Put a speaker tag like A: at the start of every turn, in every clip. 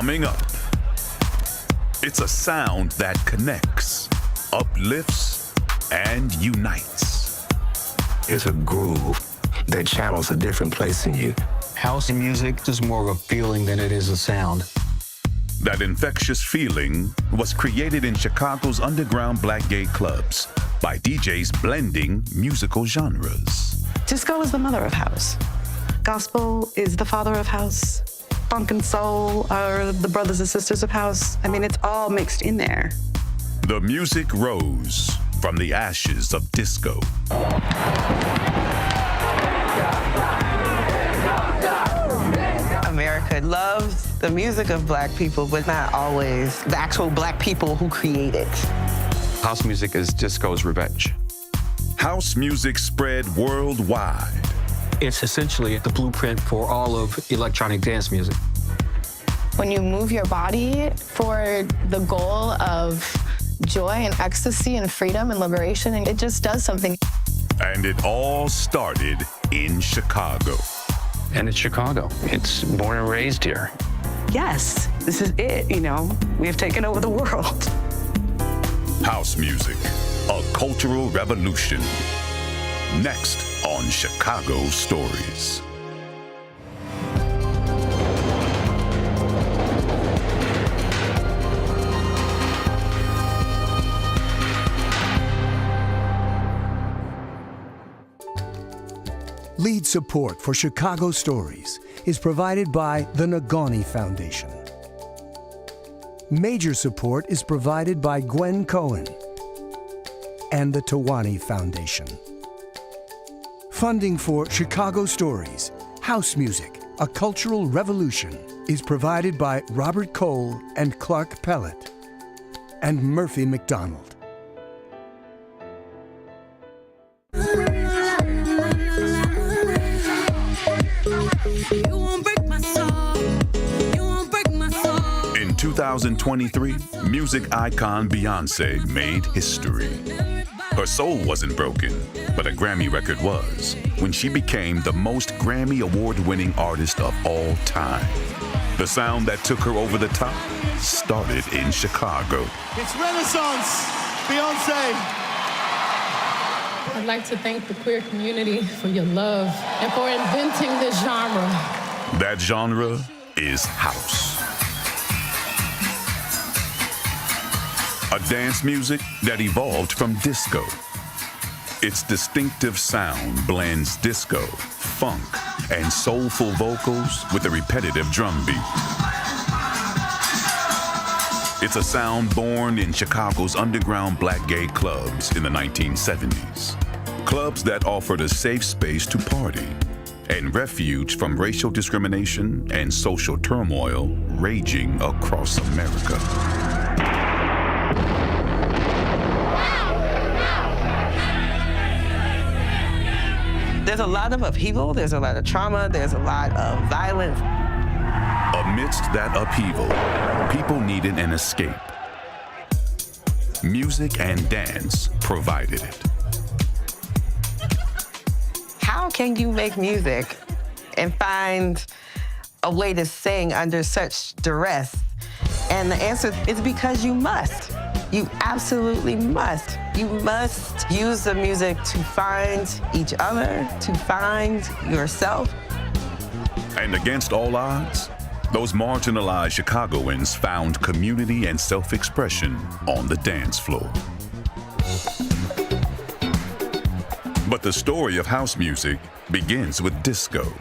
A: Coming up, it's a sound that connects, uplifts, and unites.
B: It's a groove that channels a different place in you.
C: House music is more of a feeling than it is a sound.
A: That infectious feeling was created in Chicago's underground black gay clubs by DJs blending musical genres.
D: Disco is the mother of house. Gospel is the father of house. Funk and soul are the brothers and sisters of house. I mean, it's all mixed in there.
A: The music rose from the ashes of disco.
E: America loves the music of black people, but not always the actual black people who create it.
F: House music is disco's revenge.
A: House music spread worldwide.
C: It's essentially the blueprint for all of electronic dance music.
G: When you move your body for the goal of joy and ecstasy and freedom and liberation, and it just does something.
A: And it all started in Chicago.
F: And it's Chicago. It's born and raised here.
D: Yes, this is it, you know. We have taken over the world.
A: House music, a cultural revolution. Next on Chicago Stories.
H: Lead support for Chicago Stories is provided by the Nagani Foundation. Major support is provided by Gwen Cohen and the Tawani Foundation. Funding for Chicago Stories, House Music, A Cultural Revolution is provided by Robert Cole and Clark Pellet and Murphy McDonald.
A: In 2023, music icon Beyoncé made history. Her soul wasn't broken, but a Grammy record was, when she became the most Grammy award-winning artist of all time. The sound that took her over the top started in Chicago.
I: It's Renaissance, Beyoncé.
J: I'd like to thank the queer community for your love and for inventing this genre.
A: That genre is house. A dance music that evolved from disco. Its distinctive sound blends disco, funk, and soulful vocals with a repetitive drum beat. It's a sound born in Chicago's underground black gay clubs in the 1970s. Clubs that offered a safe space to party and refuge from racial discrimination and social turmoil raging across America.
E: There's a lot of upheaval, there's a lot of trauma, there's a lot of violence.
A: Amidst that upheaval, people needed an escape. Music and dance provided it.
E: How can you make music and find a way to sing under such duress? And the answer is because you must. You absolutely must. You must use the music to find each other, to find yourself.
A: And against all odds, those marginalized Chicagoans found community and self-expression on the dance floor. But the story of house music begins with disco.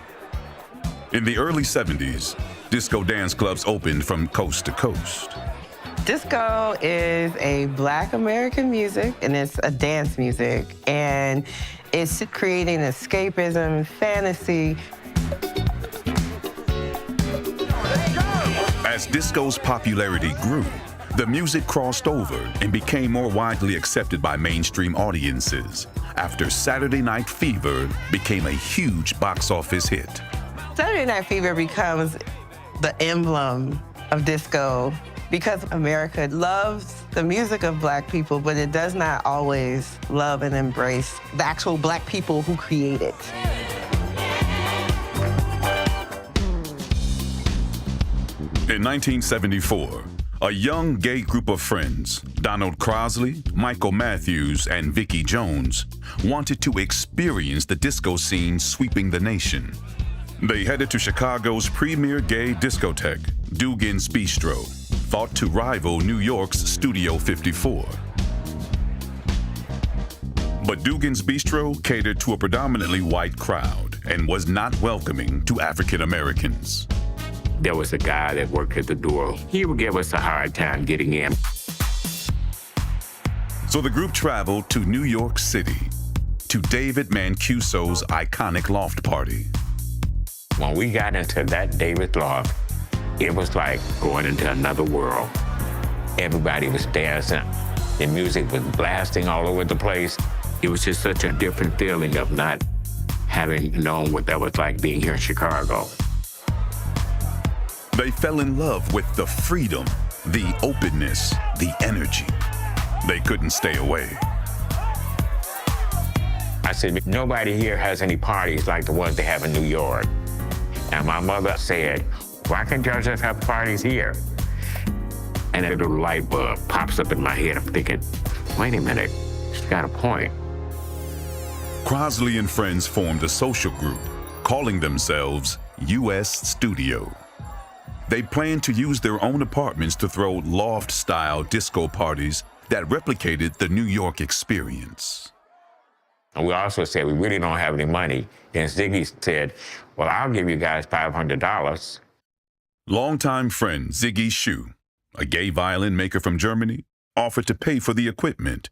A: In the early 70s, disco dance clubs opened from coast to coast.
E: Disco is a Black American music, and it's a dance music, and it's creating escapism, fantasy.
A: As disco's popularity grew, the music crossed over and became more widely accepted by mainstream audiences after Saturday Night Fever became a huge box office hit.
E: Saturday Night Fever becomes the emblem of disco because America loves the music of black people, but it does not always love and embrace the actual black people who create it.
A: In 1974, a young gay group of friends, Donald Crosley, Michael Matthews, and Vicki Jones, wanted to experience the disco scene sweeping the nation. They headed to Chicago's premier gay discotheque, Dugan's Bistro, thought to rival New York's Studio 54. But Dugan's Bistro catered to a predominantly white crowd and was not welcoming to African Americans.
K: There was a guy that worked at the door. He would give us a hard time getting in.
A: So the group traveled to New York City, to David Mancuso's iconic loft party.
K: When we got into that David loft, it was like going into another world. Everybody was dancing. The music was blasting all over the place. It was just such a different feeling of not having known what that was like being here in Chicago.
A: They fell in love with the freedom, the openness, the energy. They couldn't stay away.
K: I said, nobody here has any parties like the ones they have in New York. And my mother said, why can't y'all just have parties here? And a little light bulb pops up in my head. I'm thinking, wait a minute, she's got a point.
A: Crosley and friends formed a social group, calling themselves U.S. Studio. They planned to use their own apartments to throw loft-style disco parties that replicated the New York experience.
K: And we also said, we really don't have any money. And Ziggy said, well, I'll give you guys $500.
A: Longtime friend Ziggy Shu, a gay violin maker from Germany, offered to pay for the equipment.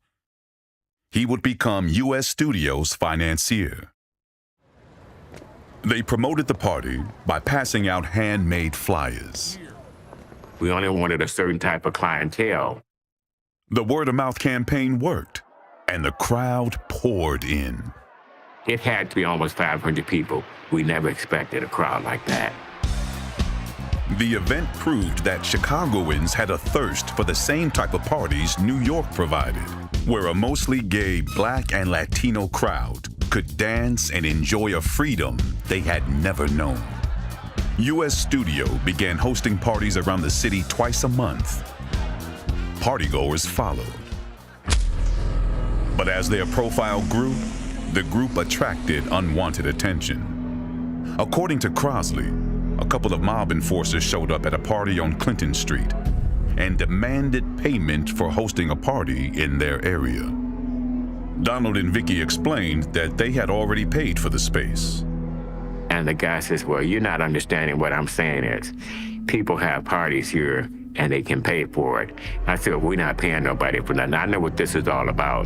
A: He would become U.S. Studio's financier. They promoted the party by passing out handmade flyers.
K: We only wanted a certain type of clientele.
A: The word-of-mouth campaign worked, and the crowd poured in.
K: It had to be almost 500 people. We never expected a crowd like that.
A: The event proved that Chicagoans had a thirst for the same type of parties New York provided, where a mostly gay Black and Latino crowd could dance and enjoy a freedom they had never known. U.S. Studio began hosting parties around the city twice a month. Partygoers followed. But as their profile grew, the group attracted unwanted attention. According to Crosley, a couple of mob enforcers showed up at a party on Clinton Street and demanded payment for hosting a party in their area. Donald and Vicki explained that they had already paid for the space.
K: And the guy says, well, you're not understanding what I'm saying is. People have parties here and they can pay for it. I said, well, we're not paying nobody for that. I know what this is all about.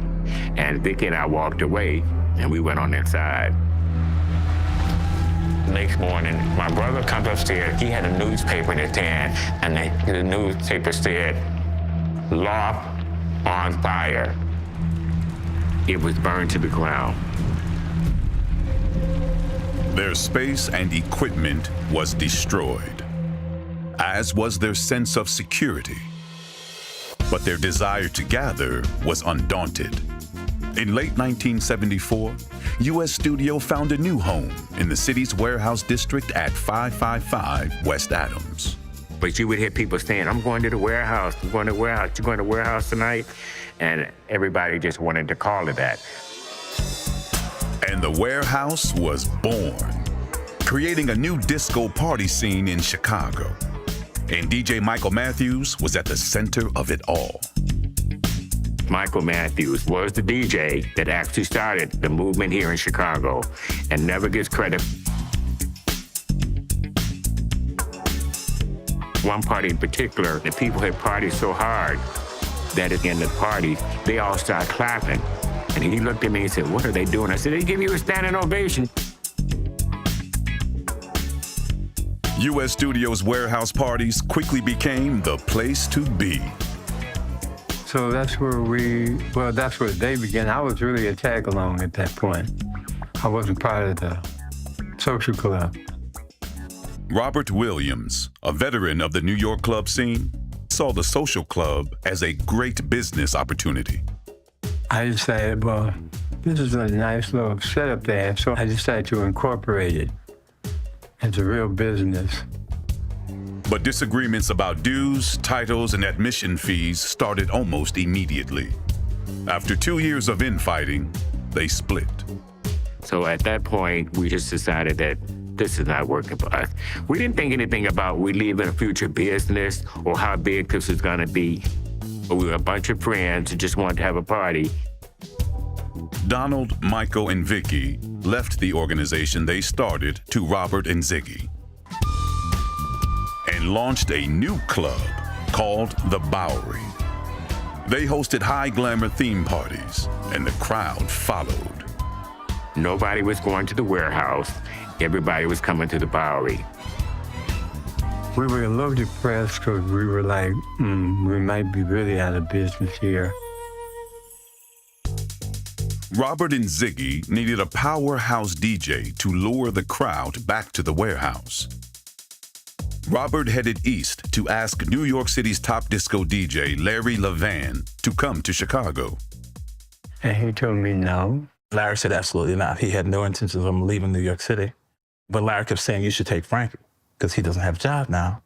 K: And Vicki and I walked away and we went on inside. Next morning, my brother comes upstairs. He had a newspaper in his hand, and the newspaper said, "Loft on fire." It was burned to the ground.
A: Their space and equipment was destroyed, as was their sense of security. But their desire to gather was undaunted. In late 1974, U.S. Studio found a new home in the city's warehouse district at 555 West Adams.
K: But you would hear people saying, I'm going to the warehouse, I'm going to the warehouse, you going to the warehouse tonight? And everybody just wanted to call it that.
A: And the warehouse was born, creating a new disco party scene in Chicago. And DJ Michael Matthews was at the center of it all.
K: Michael Matthews was the DJ that actually started the movement here in Chicago and never gets credit. One party in particular, the people had partied so hard that at the end of the party, they all started clapping. And he looked at me and said, what are they doing? I said, they give you a standing ovation.
A: U.S. Studio's warehouse parties quickly became the place to be.
L: So that's where that's where they began. I was really a tag along at that point. I wasn't part of the social club.
A: Robert Williams, a veteran of the New York club scene, saw the social club as a great business opportunity.
L: I decided, well, this is a nice little setup there, so I decided to incorporate it as a real business.
A: But disagreements about dues, titles, and admission fees started almost immediately. After 2 years of infighting, they split.
K: So at that point, we just decided that this is not working for us. We didn't think anything about we leaving a future business or how big this was gonna be. We were a bunch of friends who just wanted to have a party.
A: Donald, Michael, and Vicky left the organization they started to Robert and Ziggy and launched a new club called the Bowery. They hosted high glamour theme parties, and the crowd followed.
K: Nobody was going to the warehouse. Everybody was coming to the Bowery.
L: We were a little depressed because we were like, we might be really out of business here.
A: Robert and Ziggy needed a powerhouse DJ to lure the crowd back to the warehouse. Robert headed east to ask New York City's top disco DJ, Larry Levan, to come to Chicago.
L: And he told me no.
M: Larry said absolutely not. He had no intentions of leaving New York City. But Larry kept saying, you should take Frankie, because he doesn't have a job now.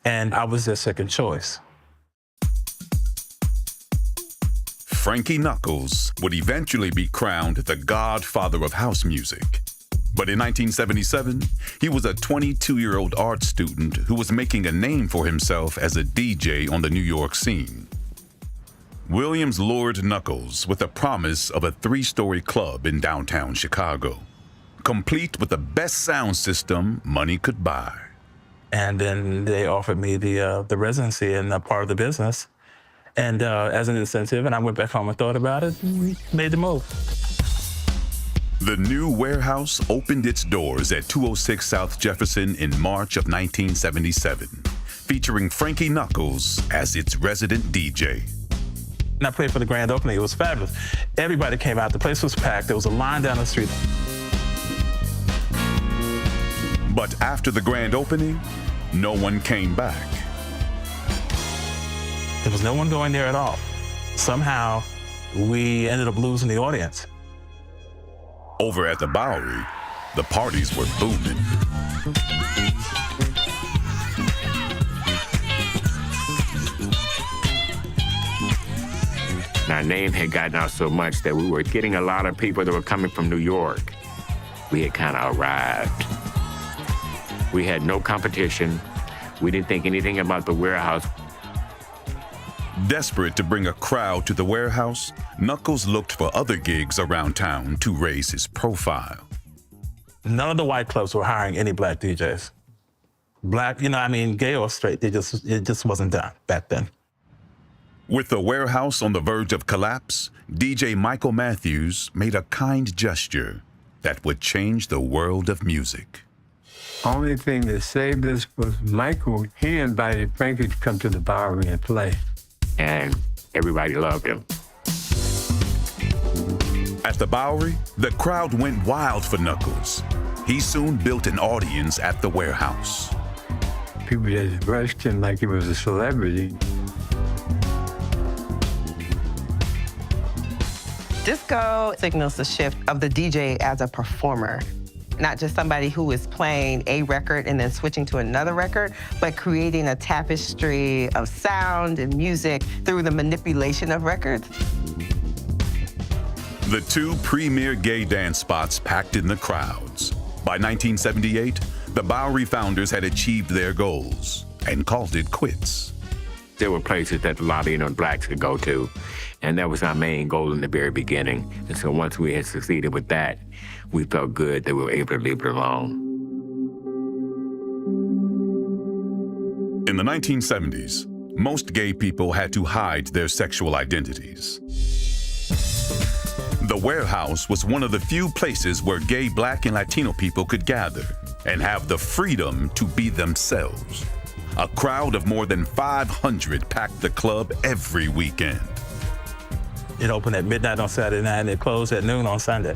M: And I was their second choice.
A: Frankie Knuckles would eventually be crowned the godfather of house music. But in 1977, he was a 22-year-old art student who was making a name for himself as a DJ on the New York scene. Williams lured Knuckles with the promise of a 3-story club in downtown Chicago, complete with the best sound system money could buy.
M: And then they offered me the residency and a part of the business. And as an incentive, and I went back home and thought about it and made the move.
A: The new warehouse opened its doors at 206 South Jefferson in March of 1977, featuring Frankie Knuckles as its resident DJ.
M: And I played for the grand opening. It was fabulous. Everybody came out. The place was packed. There was a line down the street.
A: But after the grand opening, no one came back.
M: There was no one going there at all. Somehow, we ended up losing the audience.
A: Over at the Bowery, the parties were booming.
K: Our name had gotten out so much that we were getting a lot of people that were coming from New York. We had kind of arrived. We had no competition. We didn't think anything about the warehouse.
A: Desperate to bring a crowd to the warehouse, Knuckles looked for other gigs around town to raise his profile.
M: None of the white clubs were hiring any black DJs. Black, gay or straight, it just wasn't done back then.
A: With the warehouse on the verge of collapse, DJ Michael Matthews made a kind gesture that would change the world of music.
L: Only thing that saved us was Michael. He invited Frankie to come to the Bowery and play.
K: And everybody loved him.
A: At the Bowery, the crowd went wild for Knuckles. He soon built an audience at the warehouse.
L: People just rushed him like he was a celebrity.
E: Disco signals the shift of the DJ as a performer. Not just somebody who is playing a record and then switching to another record, but creating a tapestry of sound and music through the manipulation of records.
A: The 2 premier gay dance spots packed in the crowds. By 1978, the Bowery founders had achieved their goals and called it quits.
K: There were places that Latino and blacks could go to, and that was our main goal in the very beginning. And so once we had succeeded with that, we felt good that we were able to leave it alone.
A: In the 1970s, most gay people had to hide their sexual identities. The warehouse was one of the few places where gay, black, and Latino people could gather and have the freedom to be themselves. A crowd of more than 500 packed the club every weekend.
M: It opened at midnight on Saturday night and it closed at noon on Sunday.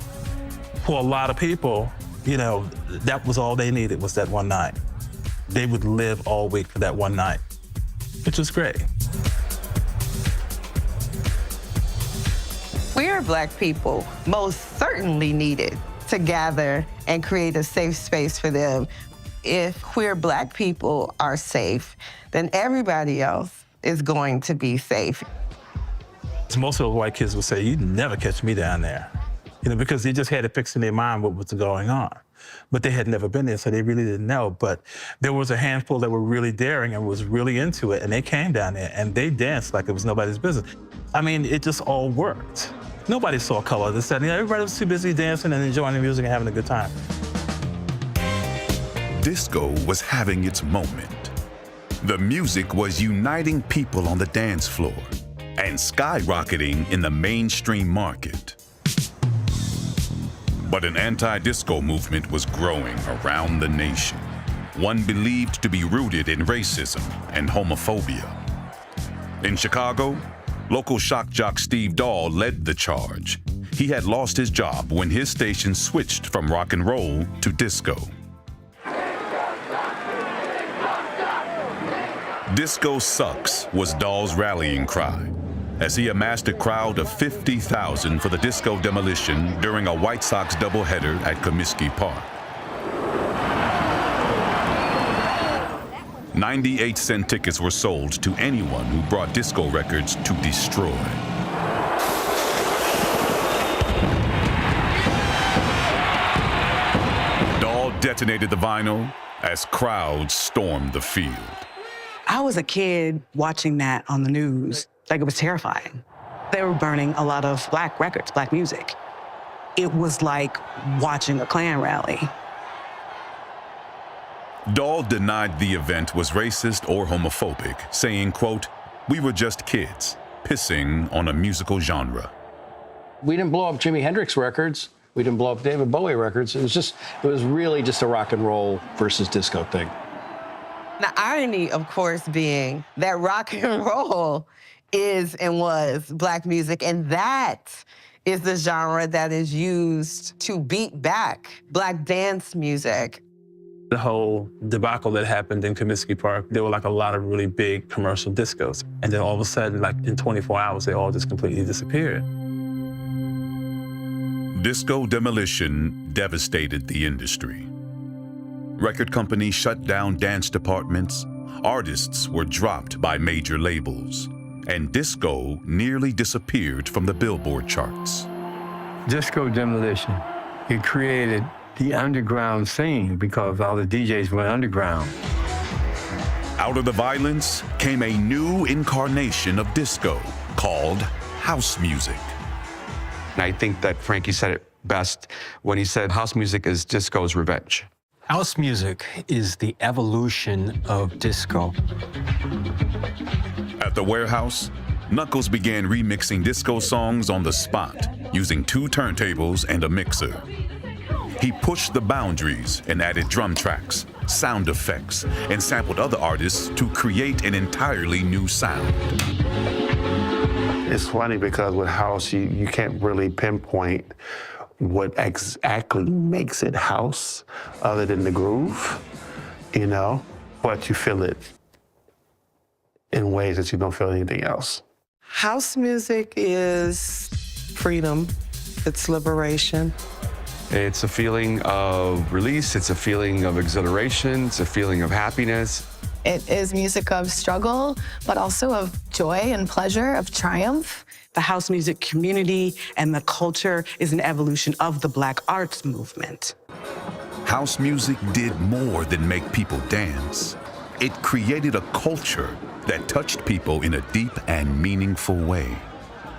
M: For a lot of people, that was all they needed was that one night. They would live all week for that one night, which was great.
E: Queer Black people most certainly needed to gather and create a safe space for them. if queer Black people are safe, then everybody else is going to be safe.
M: Most of the white kids would say, "You'd never catch me down there," because they just had it fixed in their mind what was going on. But they had never been there, so they really didn't know. But there was a handful that were really daring and was really into it, and they came down there, and they danced like it was nobody's business. I mean, it just all worked. Nobody saw color. Everybody was too busy dancing and enjoying the music and having a good time.
A: Disco was having its moment. The music was uniting people on the dance floor and skyrocketing in the mainstream market. But an anti-disco movement was growing around the nation, one believed to be rooted in racism and homophobia. In Chicago, local shock jock Steve Dahl led the charge. He had lost his job when his station switched from rock and roll to disco. Disco sucks was Dahl's rallying cry, as he amassed a crowd of 50,000 for the disco demolition during a White Sox doubleheader at Comiskey Park. 98-cent tickets were sold to anyone who brought disco records to destroy. Dahl detonated the vinyl as crowds stormed the field.
D: I was a kid watching that on the news. Like, it was terrifying. They were burning a lot of Black records, Black music. It was like watching a Klan rally.
A: Dahl denied the event was racist or homophobic, saying, quote, "We were just kids, pissing on a musical genre."
N: We didn't blow up Jimi Hendrix records. We didn't blow up David Bowie records. It was really just a rock and roll versus disco thing.
E: The irony, of course, being that rock and roll is and was Black music, and that is the genre that is used to beat back Black dance music.
M: The whole debacle that happened in Comiskey Park, there were like a lot of really big commercial discos. And then all of a sudden, like in 24 hours, they all just completely disappeared.
A: Disco demolition devastated the industry. Record companies shut down dance departments, artists were dropped by major labels, and disco nearly disappeared from the Billboard charts.
L: Disco demolition, it created the underground scene because all the DJs went underground.
A: Out of the violence came a new incarnation of disco called house music.
C: And I think that Frankie said it best when he said house music is disco's revenge.
O: House music is the evolution of disco.
A: At the warehouse, Knuckles began remixing disco songs on the spot using 2 turntables and a mixer. He pushed the boundaries and added drum tracks, sound effects, and sampled other artists to create an entirely new sound.
P: It's funny because with house, you can't really pinpoint what exactly makes it house other than the groove, but you feel it in ways that you don't feel anything else.
E: House music is freedom, it's liberation.
C: It's a feeling of release, it's a feeling of exhilaration, it's a feeling of happiness.
G: It is music of struggle, but also of joy and pleasure, of triumph.
D: The house music community and the culture is an evolution of the Black arts movement.
A: House music did more than make people dance. It created a culture that touched people in a deep and meaningful way.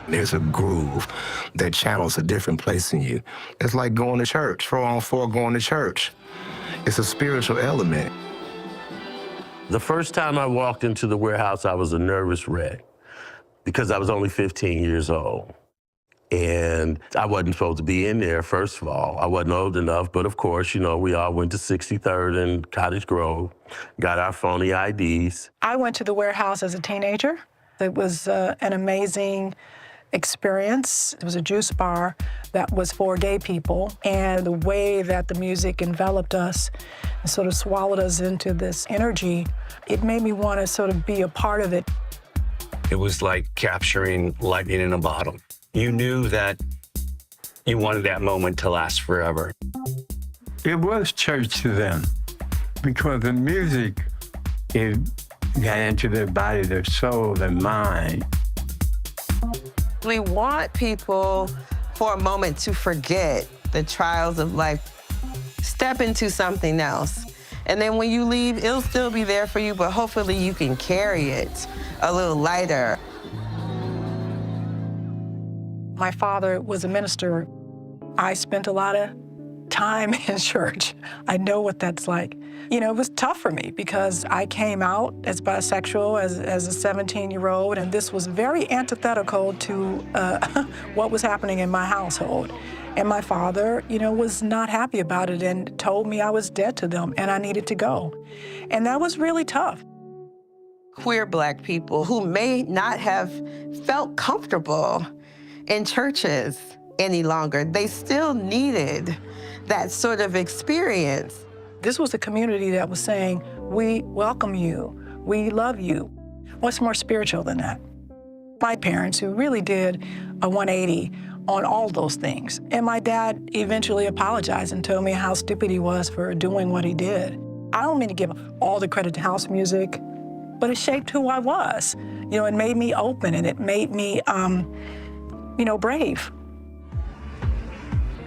B: There's a groove that channels a different place in you. It's like going to church, 4-on-4 going to church. It's a spiritual element.
Q: The first time I walked into the warehouse, I was a nervous wreck because I was only 15 years old. And I wasn't supposed to be in there, first of all. I wasn't old enough, but of course, we all went to 63rd and Cottage Grove, got our phony IDs.
R: I went to the warehouse as a teenager. It was an amazing experience. It was a juice bar that was for gay people, and the way that the music enveloped us and sort of swallowed us into this energy, it made me want to sort of be a part of it.
O: It was like capturing lightning in a bottle. You knew that you wanted that moment to last forever.
L: It was church to them. Because the music, it got into their body, their soul, their mind.
E: We want people for a moment to forget the trials of life, step into something else. And then when you leave, it'll still be there for you, but hopefully you can carry it a little lighter.
R: My father was a minister. I spent a lot of time in church. I know what that's like. You know, it was tough for me because I came out as bisexual as a 17-year-old, and this was very antithetical to what was happening in my household. And my father, you know, was not happy about it and told me I was dead to them and I needed to go. And that was really tough.
E: Queer Black people who may not have felt comfortable in churches any longer, they still needed that sort of experience.
R: This was a community that was saying, we welcome you, we love you. What's more spiritual than that? My parents, who really did a 180 on all those things. And my dad eventually apologized and told me how stupid he was for doing what he did. I don't mean to give all the credit to house music, but it shaped who I was. You know, it made me open and it made me, you know, brave.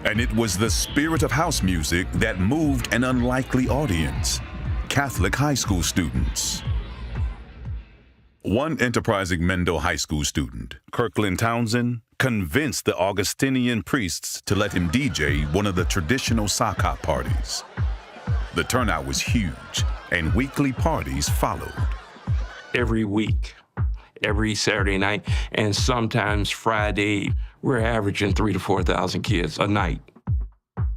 A: And it was the spirit of house music that moved an unlikely audience, Catholic high school students. One enterprising Mendel High School student, Kirkland Townsend, convinced the Augustinian priests to let him DJ one of the traditional sock hop parties. The turnout was huge, and weekly parties followed.
S: Every week, every Saturday night, and sometimes Friday, we're averaging 3,000 to 4,000 kids a night.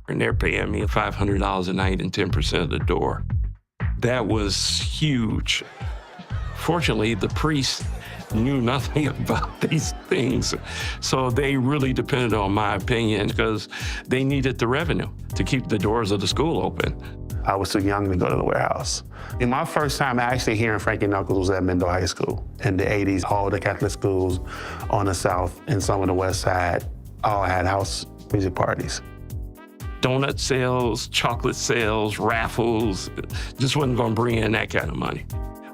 S: And they're paying me $500 a night and 10% of the door. That was huge. Fortunately, the priests knew nothing about these things, so they really depended on my opinion because they needed the revenue to keep the doors of the school open.
P: I was too young to go to the warehouse. And my first time actually hearing Frankie Knuckles was at Mendel High School. In the 80s, all the Catholic schools on the South and some of the West Side all had house music parties.
S: Donut sales, chocolate sales, raffles, just wasn't gonna bring in that kind of money.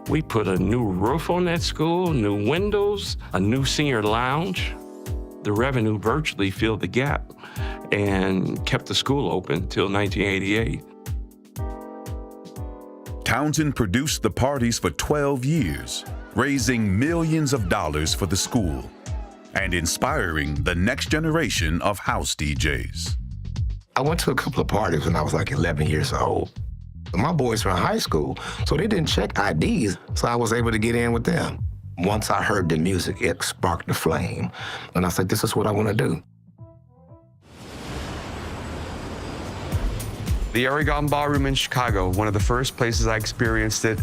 S: We put a new roof on that school, new windows, a new senior lounge. The revenue virtually filled the gap and kept the school open till 1988.
A: Townsend produced the parties for 12 years, raising millions of dollars for the school and inspiring the next generation of house DJs.
B: I went to a couple of parties when I was like 11 years old. My boys were in high school, so they didn't check IDs, so I was able to get in with them. Once I heard the music, it sparked the flame, and I said, this is what I want to do.
C: The Aragon Ballroom in Chicago, one of the first places I experienced it.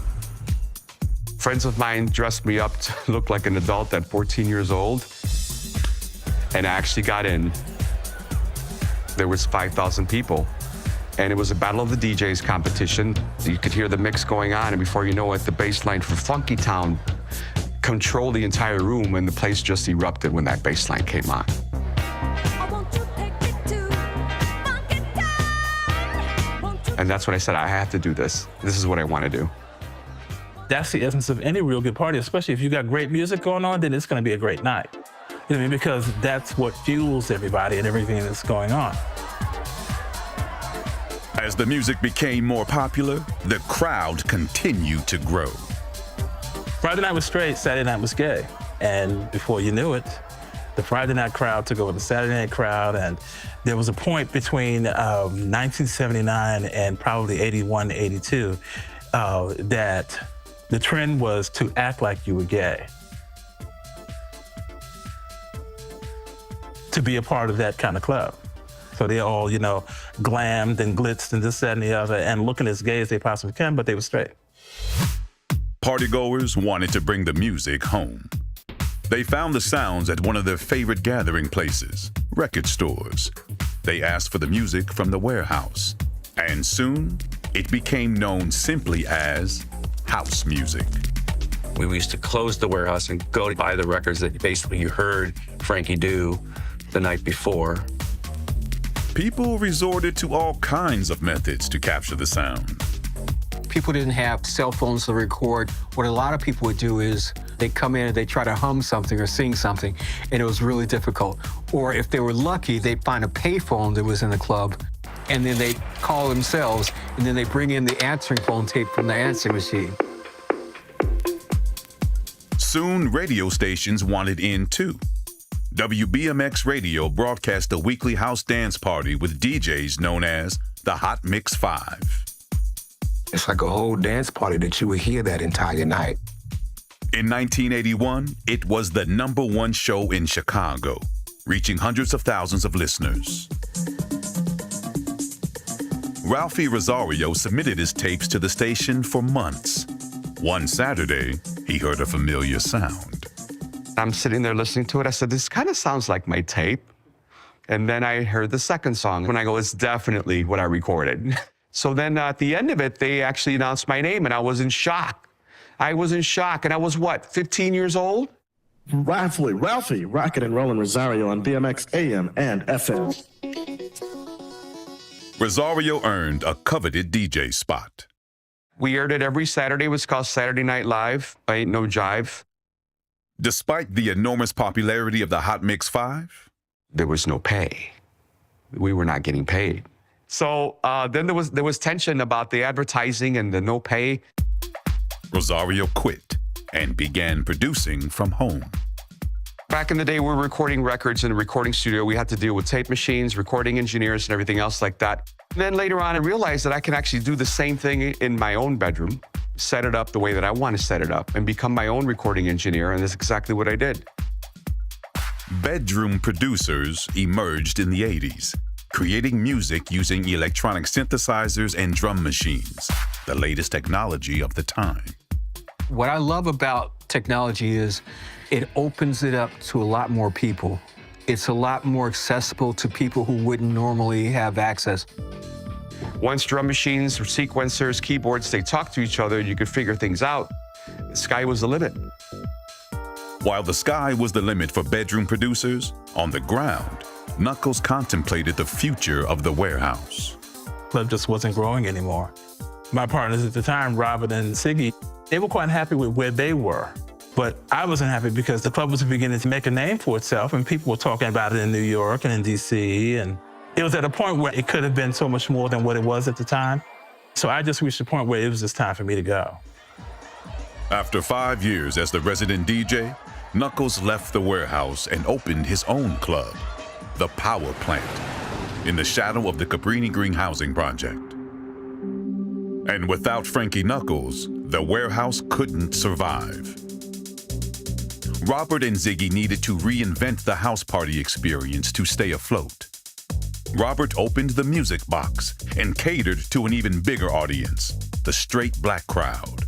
C: Friends of mine dressed me up to look like an adult at 14 years old, and I actually got in. There was 5,000 people, and it was a Battle of the DJs competition. You could hear the mix going on, and before you know it, the bass line for Funky Town controlled the entire room, and the place just erupted when that bass line came on. And that's when I said, I have to do this. This is what I want to do.
M: That's the essence of any real good party, especially if you got great music going on, then it's going to be a great night. You know what I mean? Because that's what fuels everybody and everything that's going on.
A: As the music became more popular, the crowd continued to grow.
M: Friday night was straight, Saturday night was gay. And before you knew it, the Friday night crowd took over the Saturday night crowd, and there was a point between 1979 and probably 81, 82 that the trend was to act like you were gay. To be a part of that kind of club. So they all, you know, glammed and glitzed and this, that, and the other, and looking as gay as they possibly can, but they were straight.
A: Partygoers wanted to bring the music home. They found the sounds at one of their favorite gathering places, record stores. They asked for the music from the warehouse, and soon it became known simply as house music.
O: We used to close the warehouse and go to buy the records that basically you heard Frankie do the night before.
A: People resorted to all kinds of methods to capture the sound.
T: People didn't have cell phones to record. What a lot of people would do is they come in and they try to hum something or sing something, and it was really difficult. Or if they were lucky, they'd find a payphone that was in the club, and then they'd call themselves, and then they bring in the answering phone tape from the answering machine.
A: Soon, radio stations wanted in too. WBMX Radio broadcast a weekly house dance party with DJs known as the Hot Mix 5.
B: It's like a whole dance party that you would hear that entire night.
A: In 1981, it was the #1 show in Chicago, reaching hundreds of thousands of listeners. Ralphie Rosario submitted his tapes to the station for months. One Saturday, he heard a familiar sound.
C: I'm sitting there listening to it. I said, this kind of sounds like my tape. And then I heard the second song. When I go, it's definitely what I recorded. So then at the end of it, they actually announced my name, and I was in shock. I was in shock, and I was, what, 15 years old?
I: Ralphie, rocking and rolling Rosario on BMX AM and FM.
A: Rosario earned a coveted DJ spot.
C: We aired it every Saturday. It was called Saturday Night Live. Ain't no jive.
A: Despite the enormous popularity of the Hot Mix 5,
C: there was no pay. We were not getting paid. So then there was tension about the advertising and the no pay.
A: Rosario quit and began producing from home.
C: Back in the day, we were recording records in a recording studio. We had to deal with tape machines, recording engineers, and everything else like that. And then later on, I realized that I can actually do the same thing in my own bedroom, set it up the way that I want to set it up, and become my own recording engineer, and that's exactly what I did.
A: Bedroom producers emerged in the 80s, creating music using electronic synthesizers and drum machines, the latest technology of the time.
T: What I love about technology is it opens it up to a lot more people. It's a lot more accessible to people who wouldn't normally have access.
C: Once drum machines, sequencers, keyboards, they talk to each other, you could figure things out. The sky was the limit.
A: While the sky was the limit for bedroom producers, on the ground, Knuckles contemplated the future of the warehouse.
M: Club just wasn't growing anymore. My partners at the time, Robert and Siggy, they were quite happy with where they were. But I wasn't happy because the club was beginning to make a name for itself, and people were talking about it in New York and in DC, and it was at a point where it could have been so much more than what it was at the time. So I just reached a point where it was just time for me to go.
A: After 5 years as the resident DJ, Knuckles left the warehouse and opened his own club, the Power Plant, in the shadow of the Cabrini Green housing project. And without Frankie Knuckles, the warehouse couldn't survive. Robert and Ziggy needed to reinvent the house party experience to stay afloat. Robert opened the Music Box and catered to an even bigger audience, the straight black crowd.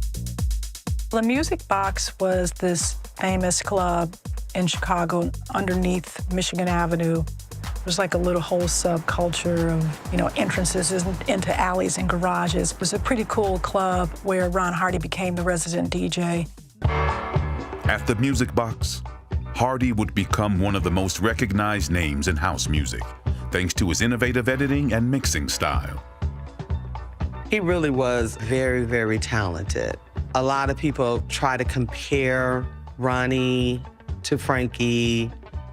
R: The Music Box was this famous club in Chicago underneath Michigan Avenue. It was like a little whole subculture of, entrances into alleys and garages. It was a pretty cool club where Ron Hardy became the resident DJ.
A: At the Music Box, Hardy would become one of the most recognized names in house music, thanks to his innovative editing and mixing style.
E: He really was very, very talented. A lot of people try to compare Ronnie to Frankie.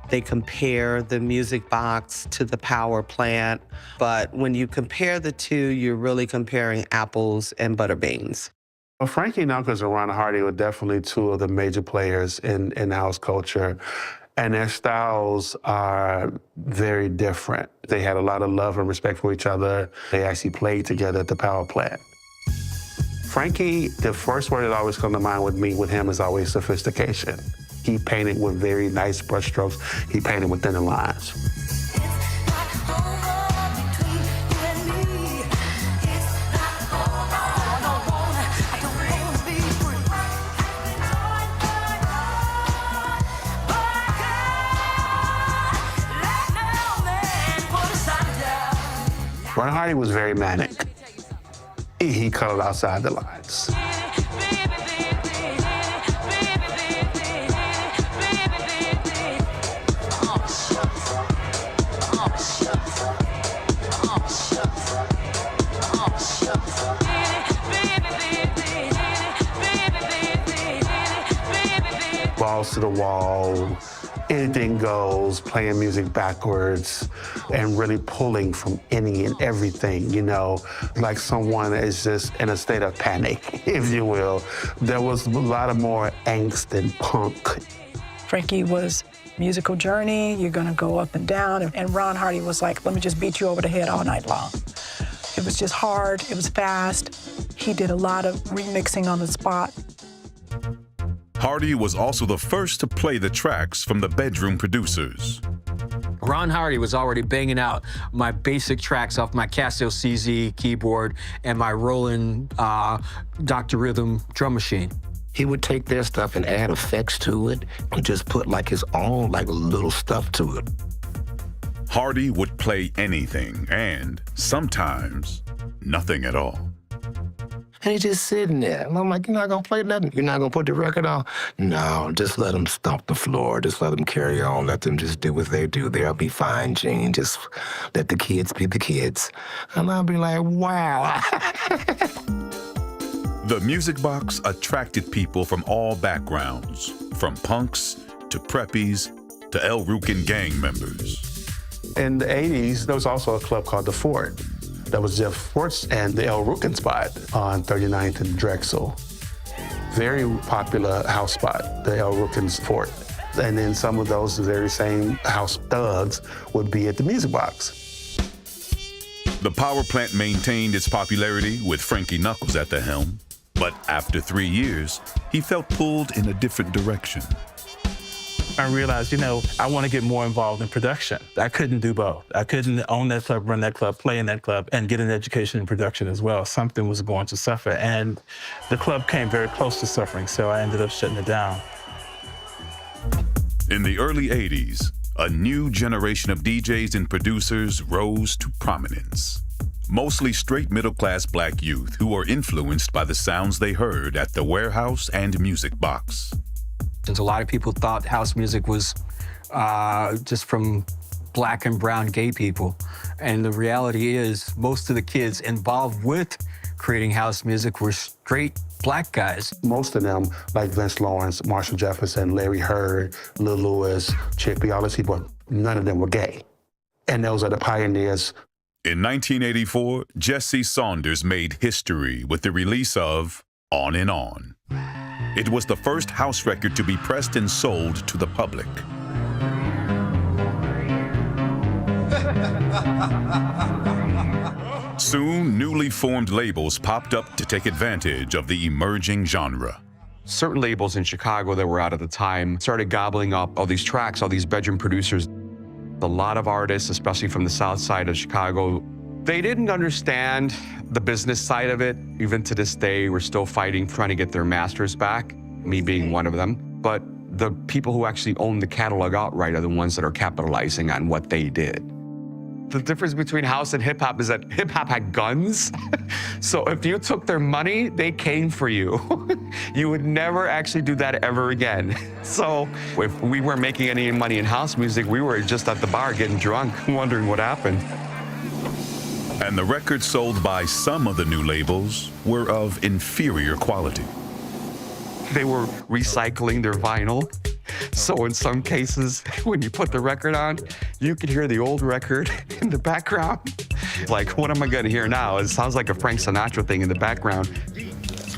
E: They compare the Music Box to the Power Plant. But when you compare the two, you're really comparing apples and butter beans.
P: Well, Frankie Knuckles and Ron Hardy were definitely two of the major players in house culture, and their styles are very different. They had a lot of love and respect for each other. They actually played together at the Power Plant. Frankie, the first word that always comes to mind with him is always sophistication. He painted with very nice brushstrokes. He painted with thinner lines. Ron Hardy was very manic. He colored outside the lines. balls to the wall, anything goes, playing music backwards, and really pulling from any and everything, you know, like someone is just in a state of panic, if you will. There was a lot of more angst and punk.
R: Frankie was musical journey, you're gonna go up and down, and Ron Hardy was like, let me just beat you over the head all night long. It was just hard, it was fast. He did a lot of remixing on the spot.
A: Hardy was also the first to play the tracks from the bedroom producers.
T: Ron Hardy was already banging out my basic tracks off my Casio CZ keyboard and my Roland Dr. Rhythm drum machine.
B: He would take their stuff and add effects to it and just put like his own like little stuff to it.
A: Hardy would play anything and sometimes nothing at all.
B: And he's just sitting there. And I'm like, you're not gonna play nothing? You're not gonna put the record on? No, just let them stomp the floor. Just let them carry on. Let them just do what they do. They'll be fine, Gene. Just let the kids be the kids. And I'll be like, wow.
A: The Music Box attracted people from all backgrounds, from punks to preppies to El Rukin gang members.
P: In the 80s, there was also a club called The Fort. That was Jeff Fort's and the El Rukin spot on 39th and Drexel. Very popular house spot, the El Rukin's Fort. And then some of those very same house thugs would be at the Music Box.
A: The power plant maintained its popularity with Frankie Knuckles at the helm, but after 3 years, he felt pulled in a different direction.
M: I realized, you know, I want to get more involved in production. I couldn't do both. I couldn't own that club, run that club, play in that club, and get an education in production as well. Something was going to suffer, and the club came very close to suffering, so I ended up shutting it down.
A: In the early 80s, a new generation of DJs and producers rose to prominence. Mostly straight middle-class black youth who were influenced by the sounds they heard at the Warehouse and Music Box.
T: A lot of people thought house music was just from black and brown gay people. And the reality is most of the kids involved with creating house music were straight black guys.
P: Most of them, like Vince Lawrence, Marshall Jefferson, Larry Heard, Lil Louis, Chippy, all these people, none of them were gay. And those are the pioneers.
A: In 1984, Jesse Saunders made history with the release of On and On. It was the first house record to be pressed and sold to the public. Soon, newly formed labels popped up to take advantage of the emerging genre.
C: Certain labels in Chicago that were out at the time started gobbling up all these tracks, all these bedroom producers. A lot of artists, especially from the south side of Chicago, they didn't understand the business side of it. Even to this day, we're still fighting, trying to get their masters back, me being one of them. But the people who actually own the catalog outright are the ones that are capitalizing on what they did. The difference between house and hip hop is that hip hop had guns. So if you took their money, they came for you. You would never actually do that ever again. So if we weren't making any money in house music, we were just at the bar getting drunk, wondering what happened.
A: And the records sold by some of the new labels were of inferior quality.
C: They were recycling their vinyl. So in some cases, when you put the record on, you could hear the old record in the background. Like, what am I gonna hear now? It sounds like a Frank Sinatra thing in the background.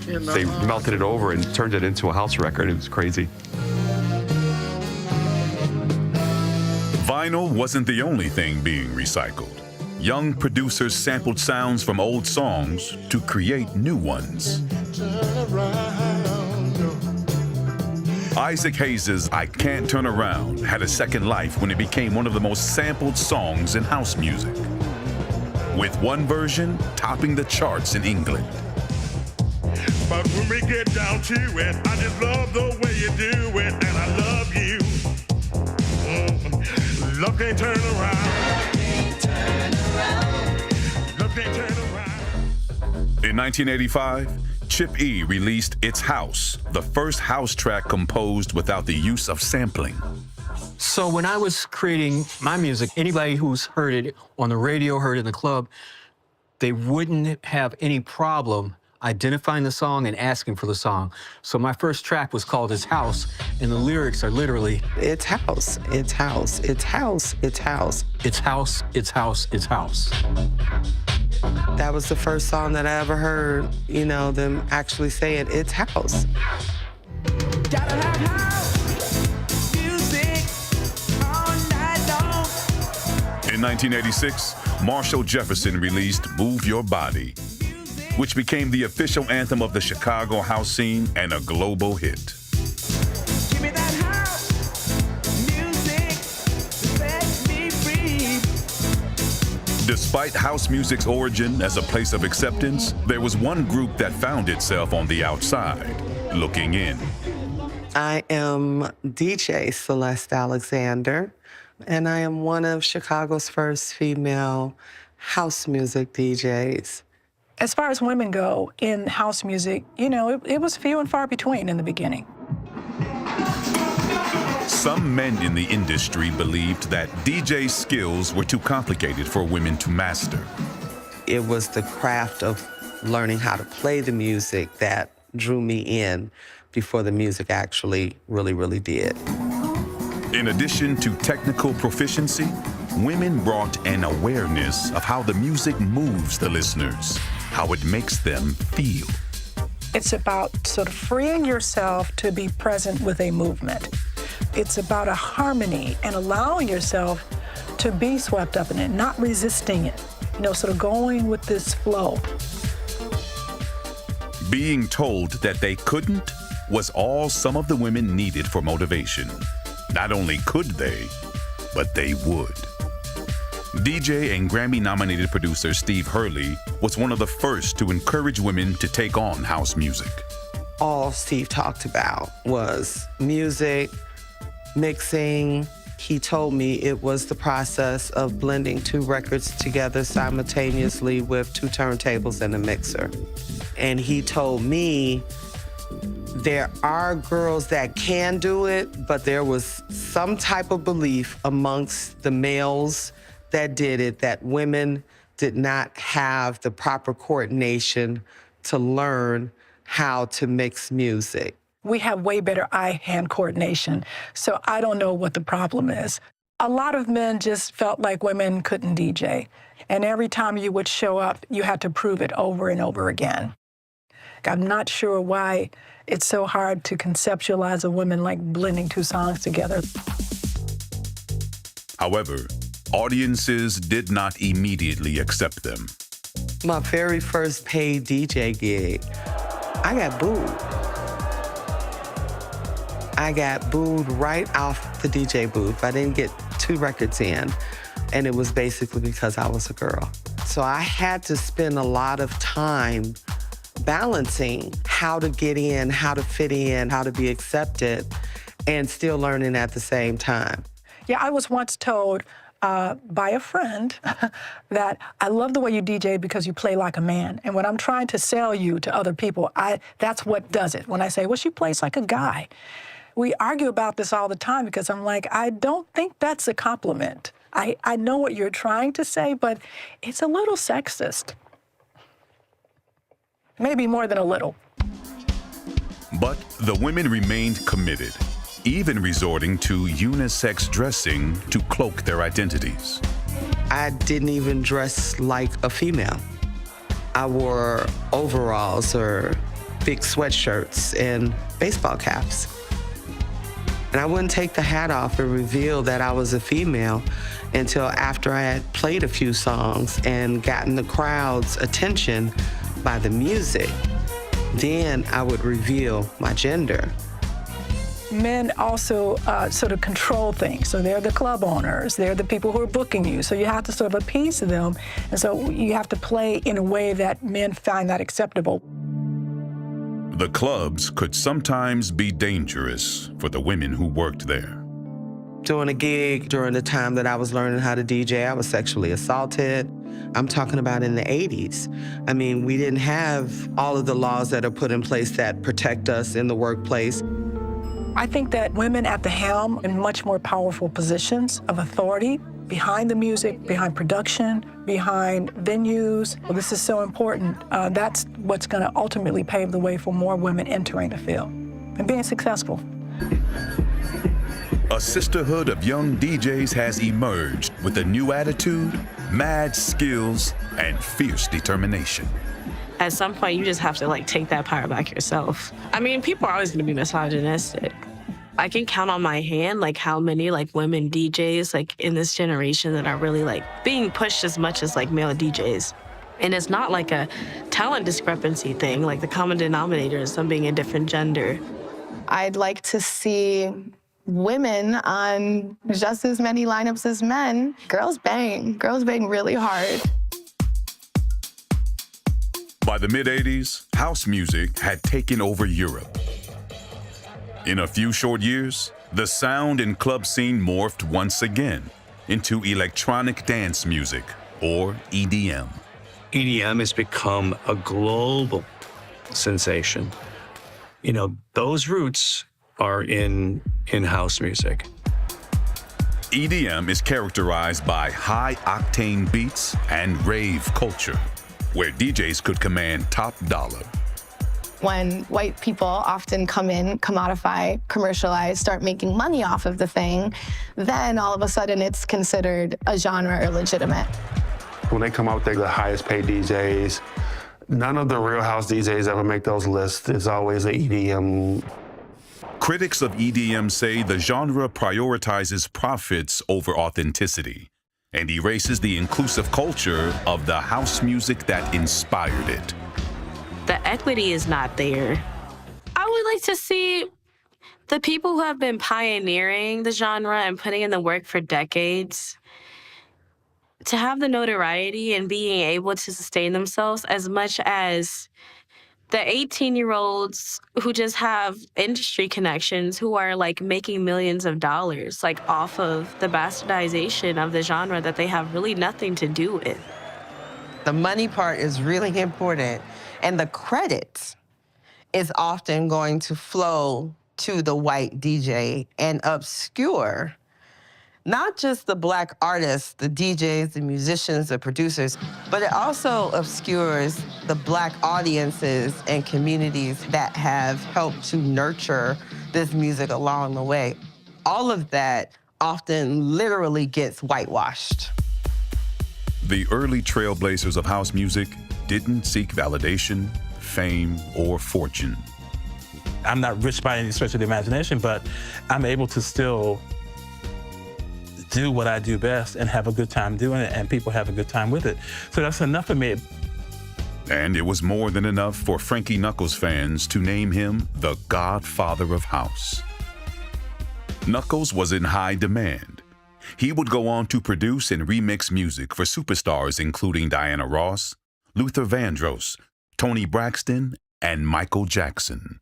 C: They melted it over and turned it into a house record. It was crazy.
A: Vinyl wasn't the only thing being recycled. Young producers sampled sounds from old songs to create new ones. Isaac Hayes' I Can't Turn Around had a second life when it became one of the most sampled songs in house music, with one version topping the charts in England.
U: But when we get down to it, I just love the way you do it, and I love you. Love can't turn around. Love can't turn around.
A: In 1985, Chip E released It's House, the first house track composed without the use of sampling.
T: So when I was creating my music, anybody who's heard it on the radio, heard it in the club, they wouldn't have any problem identifying the song and asking for the song. So my first track was called It's House, and the lyrics are literally,
E: It's house, it's house, it's house, it's house.
T: it's house, it's house, it's house.
E: That was the first song that I ever heard, you know, them actually say it, it's house.
A: In 1986, Marshall Jefferson released Move Your Body, which became the official anthem of the Chicago house scene and a global hit. Despite house music's origin as a place of acceptance, there was one group that found itself on the outside, looking in.
E: I am DJ Celeste Alexander, and I am one of Chicago's first female house music DJs.
R: As far as women go in house music, you know, it was few and far between in the beginning.
A: Some men in the industry believed that DJ skills were too complicated for women to master.
E: It was the craft of learning how to play the music that drew me in before the music actually really did.
A: In addition to technical proficiency, women brought an awareness of how the music moves the listeners, how it makes them feel.
R: It's about sort of freeing yourself to be present with a movement. It's about a harmony and allowing yourself to be swept up in it, not resisting it, you know, sort of going with this flow.
A: Being told that they couldn't was all some of the women needed for motivation. Not only could they, but they would. DJ and Grammy-nominated producer Steve Hurley was one of the first to encourage women to take on house music.
E: All Steve talked about was music, mixing. He told me it was the process of blending two records together simultaneously with two turntables and a mixer. And he told me there are girls that can do it, but there was some type of belief amongst the males that did it that women did not have the proper coordination to learn how to mix music.
R: We have way better eye-hand coordination, so I don't know what the problem is. A lot of men just felt like women couldn't DJ, and every time you would show up, you had to prove it over and over again. I'm not sure why it's so hard to conceptualize a woman like blending two songs together.
A: However, audiences did not immediately accept them.
E: My very first paid DJ gig, I got booed. I got booed right off the DJ booth. I didn't get 2 records in, and it was basically because I was a girl. So I had to spend a lot of time balancing how to get in, how to fit in, how to be accepted, and still learning at the same time.
R: Yeah, I was once told by a friend that I love the way you DJ because you play like a man. And when I'm trying to sell you to other people, that's what does it. When I say, well, she plays like a guy. We argue about this all the time because I'm like, I don't think that's a compliment. I know what you're trying to say, but it's a little sexist. Maybe more than a little.
A: But the women remained committed, even resorting to unisex dressing to cloak their identities.
E: I didn't even dress like a female. I wore overalls or big sweatshirts and baseball caps. And I wouldn't take the hat off and reveal that I was a female until after I had played a few songs and gotten the crowd's attention by the music. Then I would reveal my gender.
R: Men also sort of control things. So they're the club owners, they're the people who are booking you. So you have to sort of appease them. And so you have to play in a way that men find that acceptable.
A: The clubs could sometimes be dangerous for the women who worked there.
E: Doing a gig during the time that I was learning how to DJ, I was sexually assaulted. I'm talking about in the 80s. I mean, we didn't have all of the laws that are put in place that protect us in the workplace.
R: I think that women at the helm in much more powerful positions of authority behind the music, behind production, behind venues. Well, this is so important. That's what's going to ultimately pave the way for more women entering the field and being successful.
A: A sisterhood of young DJs has emerged with a new attitude, mad skills, and fierce determination.
F: At some point, you just have to like take that power back yourself. I mean, people are always gonna be misogynistic. I can count on my hand like how many like women DJs like in this generation that are really like being pushed as much as like male DJs. And it's not like a talent discrepancy thing, like the common denominator is them being a different gender.
G: I'd like to see women on just as many lineups as men. Girls bang really hard.
A: By the mid-'80s, house music had taken over Europe. In a few short years, the sound and club scene morphed once again into electronic dance music, or EDM.
O: EDM has become a global sensation. You know, those roots are in house music.
A: EDM is characterized by high-octane beats and rave culture, where DJs could command top dollar.
G: When white people often come in, commodify, commercialize, start making money off of the thing, then all of a sudden it's considered a genre or legitimate.
P: When they come out, they're the highest paid DJs. None of the real house DJs ever make those lists. It's always the EDM.
A: Critics of EDM say the genre prioritizes profits over authenticity and erases the inclusive culture of the house music that inspired it.
F: The equity is not there. I would like to see the people who have been pioneering the genre and putting in the work for decades to have the notoriety and being able to sustain themselves as much as the 18-year-olds who just have industry connections who are like making millions of dollars like off of the bastardization of the genre that they have really nothing to do with.
E: The money part is really important, and the credit is often going to flow to the white DJ and obscure not just the Black artists, the DJs, the musicians, the producers, but it also obscures the Black audiences and communities that have helped to nurture this music along the way. All of that often literally gets whitewashed.
A: The early trailblazers of house music didn't seek validation, fame, or fortune.
M: I'm not rich by any stretch of the imagination, but I'm able to still do what I do best and have a good time doing it, and people have a good time with it. So that's enough for me.
A: And it was more than enough for Frankie Knuckles fans to name him the Godfather of House. Knuckles was in high demand. He would go on to produce and remix music for superstars including Diana Ross, Luther Vandross, Toni Braxton, and Michael Jackson.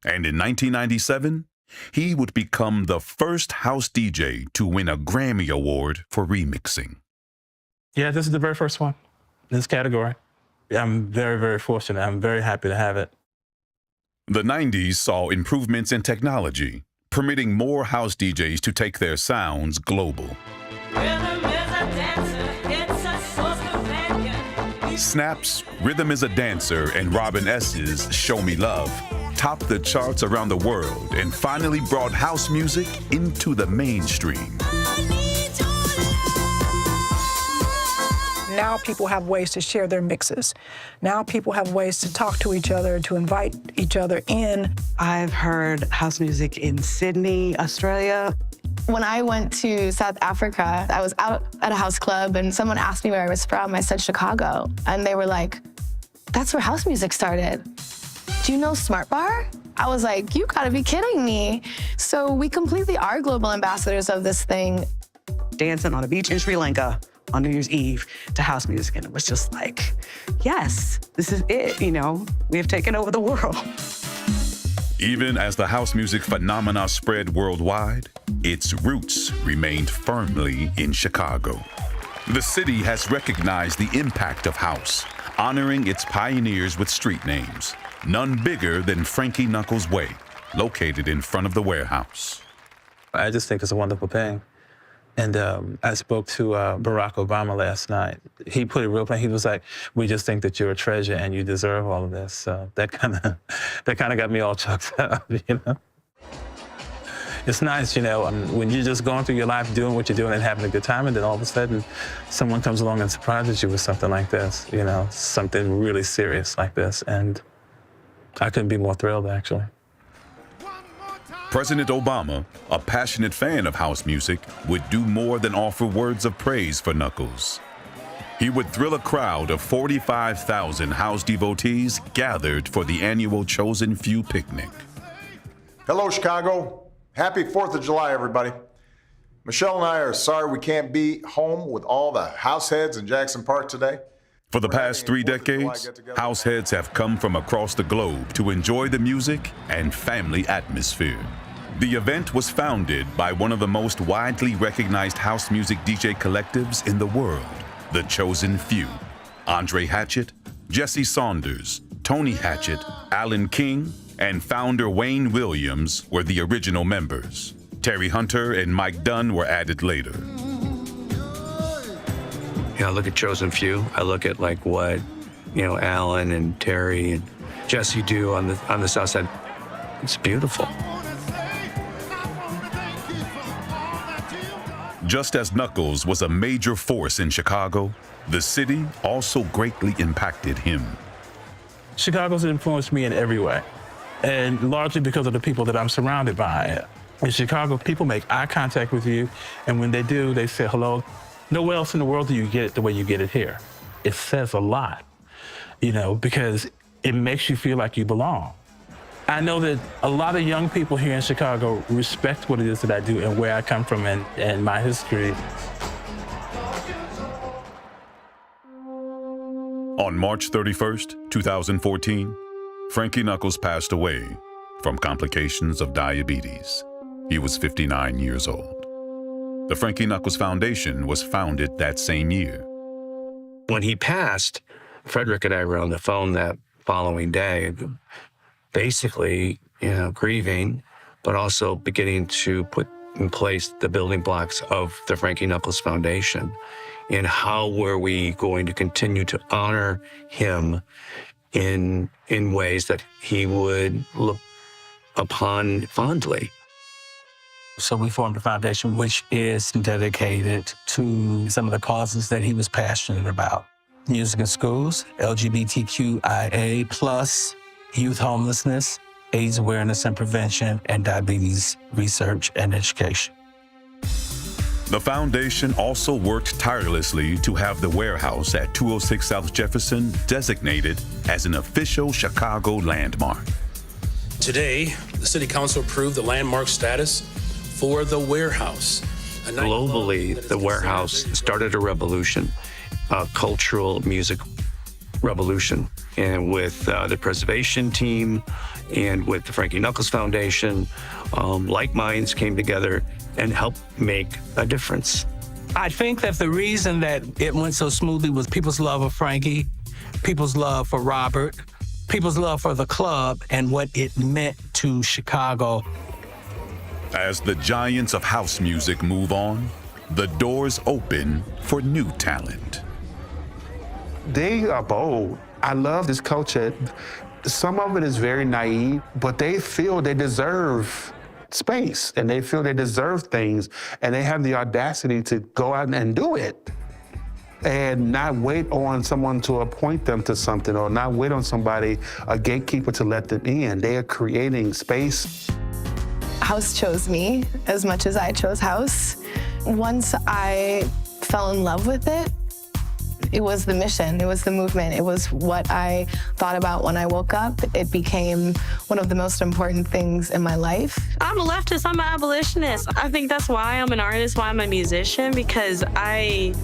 A: And in 1997, he would become the first house DJ to win a Grammy Award for remixing.
M: Yeah, this is the very first one in this category. I'm very, very fortunate. I'm very happy to have it.
A: The 90s saw improvements in technology, permitting more house DJs to take their sounds global. Snap's Rhythm is a Dancer and Robin S.'s Show Me Love topped the charts around the world and finally brought house music into the mainstream.
R: Now people have ways to share their mixes. Now people have ways to talk to each other, to invite each other in.
D: I've heard house music in Sydney, Australia.
G: When I went to South Africa, I was out at a house club and someone asked me where I was from. I said Chicago. And they were like, that's where house music started. Do you know Smart Bar? I was like, you gotta be kidding me. So we completely are global ambassadors of this thing.
D: Dancing on a beach in Sri Lanka on New Year's Eve to house music. And it was just like, yes, this is it, you know? We have taken over the world.
A: Even as the house music phenomena spread worldwide, its roots remained firmly in Chicago. The city has recognized the impact of house, honoring its pioneers with street names, none bigger than Frankie Knuckles Way, located in front of the warehouse.
M: I just think it's a wonderful thing And I spoke to Barack Obama last night. He put it real plain. He was like, "We just think that you're a treasure and you deserve all of this." So that kind of got me all choked up, you know. It's nice, you know, when you're just going through your life doing what you're doing and having a good time, and then all of a sudden someone comes along and surprises you with something like this, you know, something really serious like this. And I couldn't be more thrilled, actually.
A: President Obama, a passionate fan of house music, would do more than offer words of praise for Knuckles. He would thrill a crowd of 45,000 house devotees gathered for the annual Chosen Few picnic.
H: Hello, Chicago. Happy 4th of July, everybody. Michelle and I are sorry we can't be home with all the house heads in Jackson Park today.
A: For the past 3 decades, house heads have come from across the globe to enjoy the music and family atmosphere. The event was founded by one of the most widely recognized house music DJ collectives in the world, the Chosen Few. Andre Hatchett, Jesse Saunders, Tony Hatchett, Alan King, and founder Wayne Williams were the original members. Terry Hunter and Mike Dunn were added later.
O: I look at Chosen Few. I look at like what, you know, Alan and Terry and Jesse do on the South Side. It's beautiful.
A: Just as Knuckles was a major force in Chicago, the city also greatly impacted him.
M: Chicago's influenced me in every way, and largely because of the people that I'm surrounded by. In Chicago, people make eye contact with you, and when they do, they say hello. Nowhere else in the world do you get it the way you get it here. It says a lot, you know, because it makes you feel like you belong. I know that a lot of young people here in Chicago respect what it is that I do and where I come from and my history.
A: On March 31st, 2014, Frankie Knuckles passed away from complications of diabetes. He was 59 years old. The Frankie Knuckles Foundation was founded that same year.
O: When he passed, Frederick and I were on the phone that following day, basically, you know, grieving, but also beginning to put in place the building blocks of the Frankie Knuckles Foundation. And how were we going to continue to honor him in ways that he would look upon fondly?
V: So we formed a foundation which is dedicated to some of the causes that he was passionate about. Music in schools, LGBTQIA+, youth homelessness, AIDS awareness and prevention, and diabetes research and education.
A: The foundation also worked tirelessly to have the warehouse at 206 South Jefferson designated as an official Chicago landmark.
W: Today, the City Council approved the landmark status for the warehouse.
O: Globally, the warehouse started a revolution, a cultural music revolution. And with the preservation team and with the Frankie Knuckles Foundation, like minds came together and helped make a difference.
V: I think that the reason that it went so smoothly was people's love of Frankie, people's love for Robert, people's love for the club and what it meant to Chicago.
A: As the giants of house music move on, the doors open for new talent.
P: They are bold. I love this culture. Some of it is very naive, but they feel they deserve space and they feel they deserve things and they have the audacity to go out and do it and not wait on someone to appoint them to something or not wait on somebody, a gatekeeper, to let them in. They are creating space.
G: House chose me as much as I chose house. Once I fell in love with it, it was the mission, it was the movement, it was what I thought about when I woke up. It became one of the most important things in my life.
F: I'm a leftist, I'm an abolitionist. I think that's why I'm an artist, why I'm a musician, because I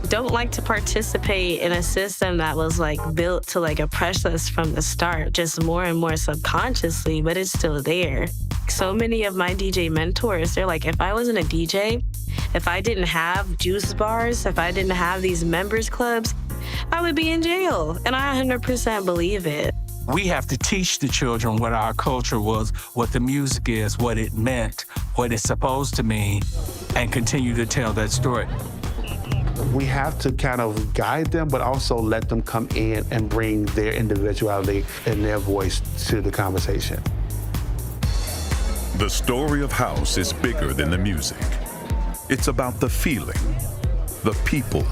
F: don't like to participate in a system that was like built to like oppress us from the start, just more and more subconsciously, but it's still there. So many of my DJ mentors, they're like, if I wasn't a DJ, if I didn't have juice bars, if I didn't have these members clubs, I would be in jail. And I 100% believe it.
V: We have to teach the children what our culture was, what the music is, what it meant, what it's supposed to mean. and continue to tell that story.
P: We have to kind of guide them, but also let them come in and bring their individuality and their voice to the conversation.
A: The story of house is bigger than the music. It's about the feeling, the people,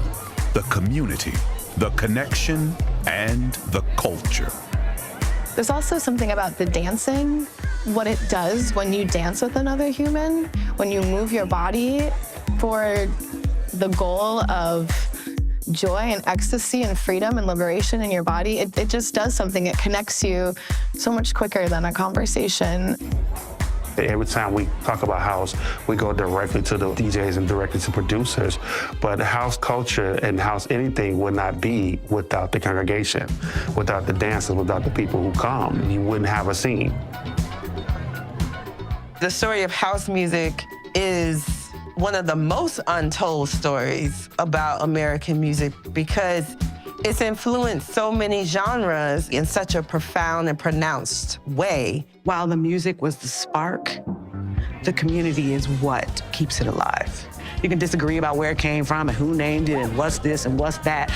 A: the community, the connection, and the culture.
G: There's also something about the dancing, what it does when you dance with another human, when you move your body for the goal of joy and ecstasy and freedom and liberation in your body. It just does something. It connects you so much quicker than a conversation.
P: Every time we talk about house, we go directly to the DJs and directly to producers. But house culture and house anything would not be without the congregation, without the dancers, without the people who come. You wouldn't have a scene.
E: The story of house music is one of the most untold stories about American music because it's influenced so many genres in such a profound and pronounced way.
D: While the music was the spark, the community is what keeps it alive. You can disagree about where it came from and who named it and what's this and what's that.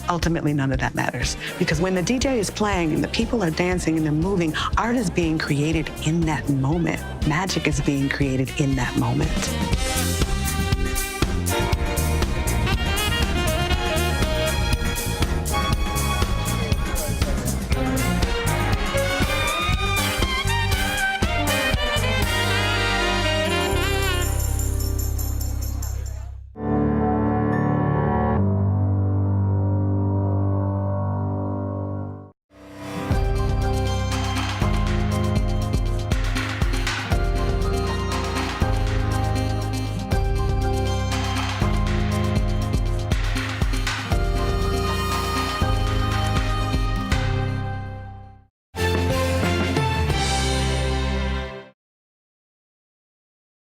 D: Ultimately, none of that matters. Because when the DJ is playing and the people are dancing and they're moving, art is being created in that moment. Magic is being created in that moment.